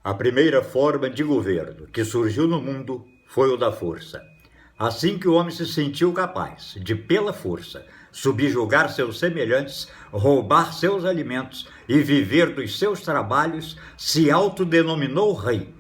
A primeira forma de governo que surgiu no mundo foi o da força. Assim que o homem se sentiu capaz de, pela força, subjugar seus semelhantes, roubar seus alimentos e viver dos seus trabalhos, se autodenominou rei.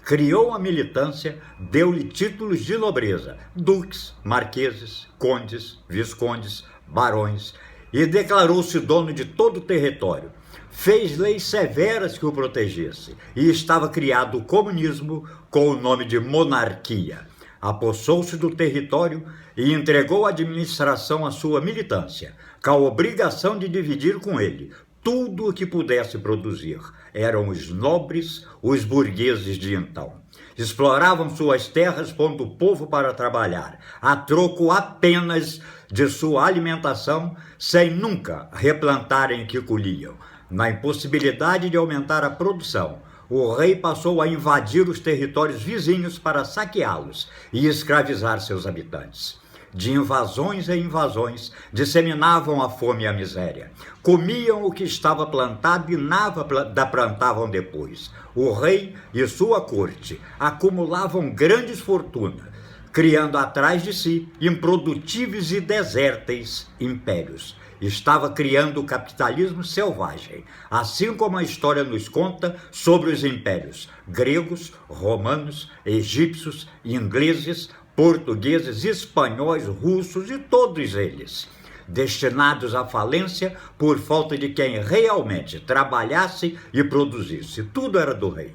Criou a militância, deu-lhe títulos de nobreza, duques, marqueses, condes, viscondes, barões, e declarou-se dono de todo o território. Fez leis severas que o protegesse, e estava criado o comunismo com o nome de monarquia. Apossou-se do território e entregou a administração à sua militância, com a obrigação de dividir com ele tudo o que pudesse produzir. Eram os nobres, os burgueses de então. Exploravam suas terras, pondo o povo para trabalhar, a troco apenas de sua alimentação, sem nunca replantarem o que colhiam. Na impossibilidade de aumentar a produção, o rei passou a invadir os territórios vizinhos para saqueá-los e escravizar seus habitantes. De invasões em invasões, disseminavam a fome e a miséria. Comiam o que estava plantado e nada plantavam depois. O rei e sua corte acumulavam grandes fortunas, criando atrás de si improdutíveis e desérteis impérios. Estava criando o capitalismo selvagem, assim como a história nos conta sobre os impérios gregos, romanos, egípcios, ingleses, portugueses, espanhóis, russos e todos eles, destinados à falência por falta de quem realmente trabalhasse e produzisse. Tudo era do rei.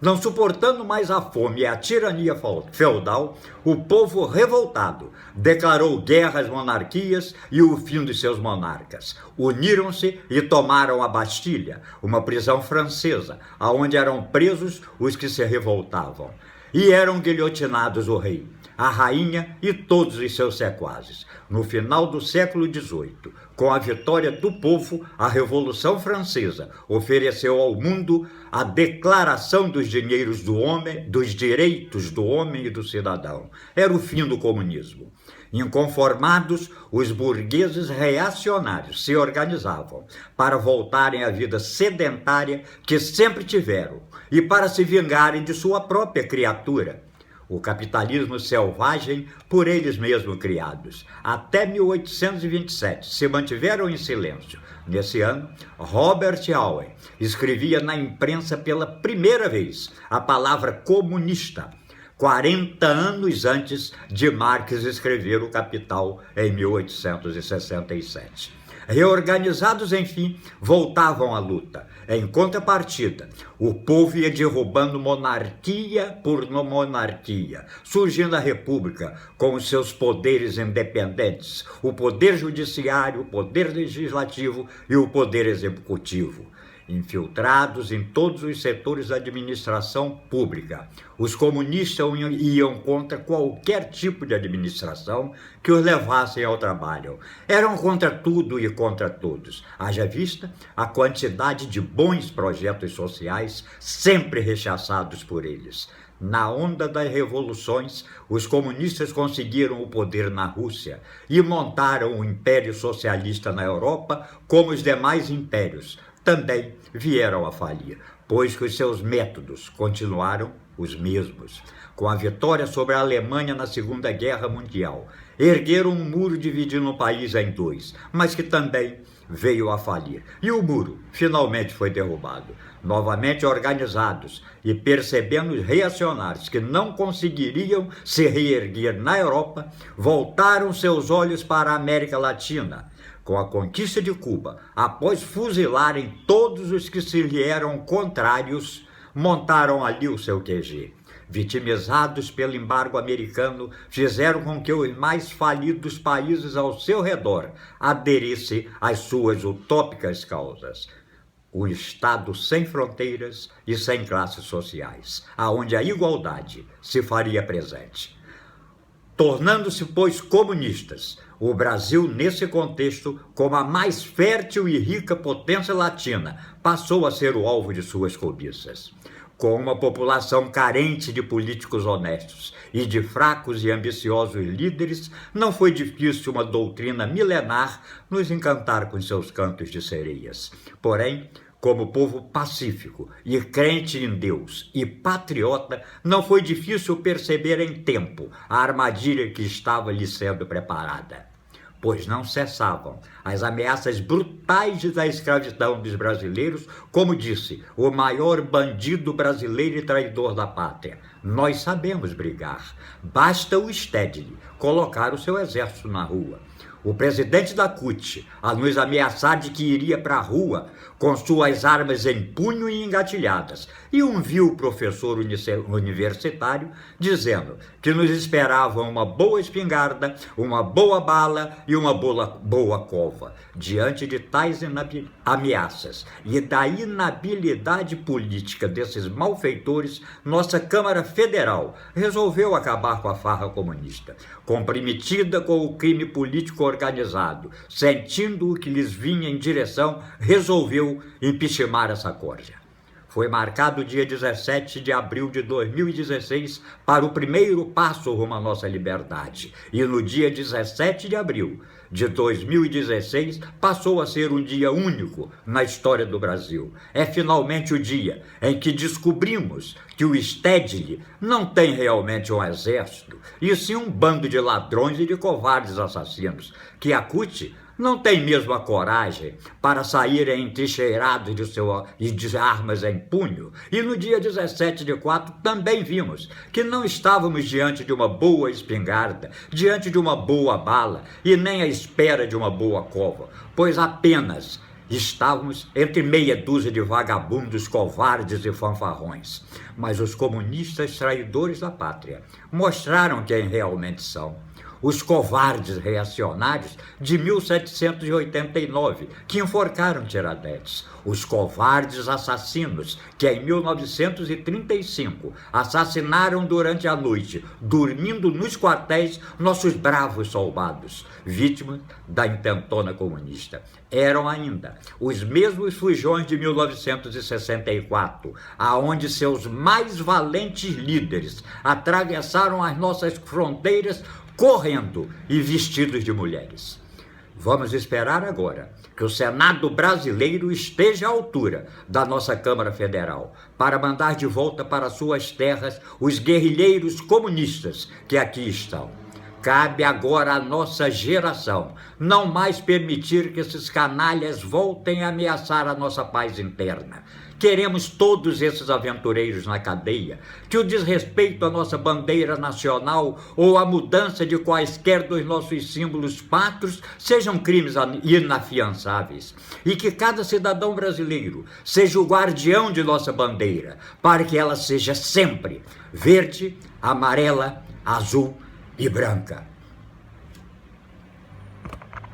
Não suportando mais a fome e a tirania feudal, o povo revoltado declarou guerra às monarquias e o fim de seus monarcas. Uniram-se e tomaram a Bastilha, uma prisão francesa, aonde eram presos os que se revoltavam. E eram guilhotinados o rei, a rainha e todos os seus sequazes. No final do século XVIII, com a vitória do povo, a Revolução Francesa ofereceu ao mundo a Declaração dos Direitos do Homem e do Cidadão. Era o fim do comunismo. Inconformados, os burgueses reacionários se organizavam para voltarem à vida sedentária que sempre tiveram e para se vingarem de sua própria criatura, o capitalismo selvagem por eles mesmos criados. Até 1827 se mantiveram em silêncio. Nesse ano, Robert Owen escrevia na imprensa pela primeira vez a palavra comunista, 40 anos antes de Marx escrever o Capital em 1867. Reorganizados, enfim, voltavam à luta. Em contrapartida, o povo ia derrubando monarquia por monarquia, surgindo a república com os seus poderes independentes, o poder judiciário, o poder legislativo e o poder executivo. Infiltrados em todos os setores da administração pública. Os comunistas iam contra qualquer tipo de administração que os levassem ao trabalho. Eram contra tudo e contra todos. Haja vista a quantidade de bons projetos sociais sempre rechaçados por eles. Na onda das revoluções, os comunistas conseguiram o poder na Rússia e montaram o Império Socialista na Europa, como os demais impérios também vieram a falir, pois que os seus métodos continuaram os mesmos. Com a vitória sobre a Alemanha na Segunda Guerra Mundial, ergueram um muro dividindo o país em dois, mas que também veio a falir. E o muro finalmente foi derrubado. Novamente organizados e percebendo os reacionários que não conseguiriam se reerguer na Europa, voltaram seus olhos para a América Latina. Com a conquista de Cuba, após fuzilarem todos os que se lhe eram contrários, montaram ali o seu QG. Vitimizados pelo embargo americano, fizeram com que os mais falidos países ao seu redor aderissem às suas utópicas causas. O Estado sem fronteiras e sem classes sociais, aonde a igualdade se faria presente. Tornando-se, pois, comunistas, o Brasil, nesse contexto, como a mais fértil e rica potência latina, passou a ser o alvo de suas cobiças. Com uma população carente de políticos honestos e de fracos e ambiciosos líderes, não foi difícil uma doutrina milenar nos encantar com seus cantos de sereias. Porém, Como povo pacífico e crente em Deus e patriota, não foi difícil perceber em tempo a armadilha que estava lhe sendo preparada, pois não cessavam as ameaças brutais da escravidão dos brasileiros, como disse o maior bandido brasileiro e traidor da pátria. Nós sabemos brigar, basta o Stedley colocar o seu exército na rua. O presidente da CUT, a nos ameaçar de que iria para a rua com suas armas em punho e engatilhadas, e um vil professor universitário dizendo que nos esperavam uma boa espingarda, uma boa bala e uma boa cova. Diante de tais ameaças e da inabilidade política desses malfeitores, nossa Câmara Federal resolveu acabar com a farra comunista, comprometida com o crime político organizado, sentindo o que lhes vinha em direção, resolveu impeachmentar essa corja. Foi marcado o dia 17 de abril de 2016 para o primeiro passo rumo à nossa liberdade. E no dia 17 de abril de 2016 passou a ser um dia único na história do Brasil. É finalmente o dia em que descobrimos que o Stedley não tem realmente um exército, e sim um bando de ladrões e de covardes assassinos, que a CUT não tem mesmo a coragem para saírem entrincheirados de armas em punho. E no dia 17/4 também vimos que não estávamos diante de uma boa espingarda, diante de uma boa bala e nem à espera de uma boa cova, pois apenas estávamos entre meia dúzia de vagabundos, covardes e fanfarrões. Mas os comunistas traidores da pátria mostraram quem realmente são. Os covardes reacionários de 1789, que enforcaram Tiradentes. Os covardes assassinos que em 1935 assassinaram durante a noite, dormindo nos quartéis, nossos bravos soldados, vítimas da intentona comunista. Eram ainda os mesmos fujões de 1964, aonde seus mais valentes líderes atravessaram as nossas fronteiras correndo e vestidos de mulheres. Vamos esperar agora que o Senado brasileiro esteja à altura da nossa Câmara Federal para mandar de volta para suas terras os guerrilheiros comunistas que aqui estão. Cabe agora à nossa geração não mais permitir que esses canalhas voltem a ameaçar a nossa paz interna. Queremos todos esses aventureiros na cadeia, que o desrespeito à nossa bandeira nacional ou a mudança de quaisquer dos nossos símbolos pátrios sejam crimes inafiançáveis, e que cada cidadão brasileiro seja o guardião de nossa bandeira, para que ela seja sempre verde, amarela, azul e branca.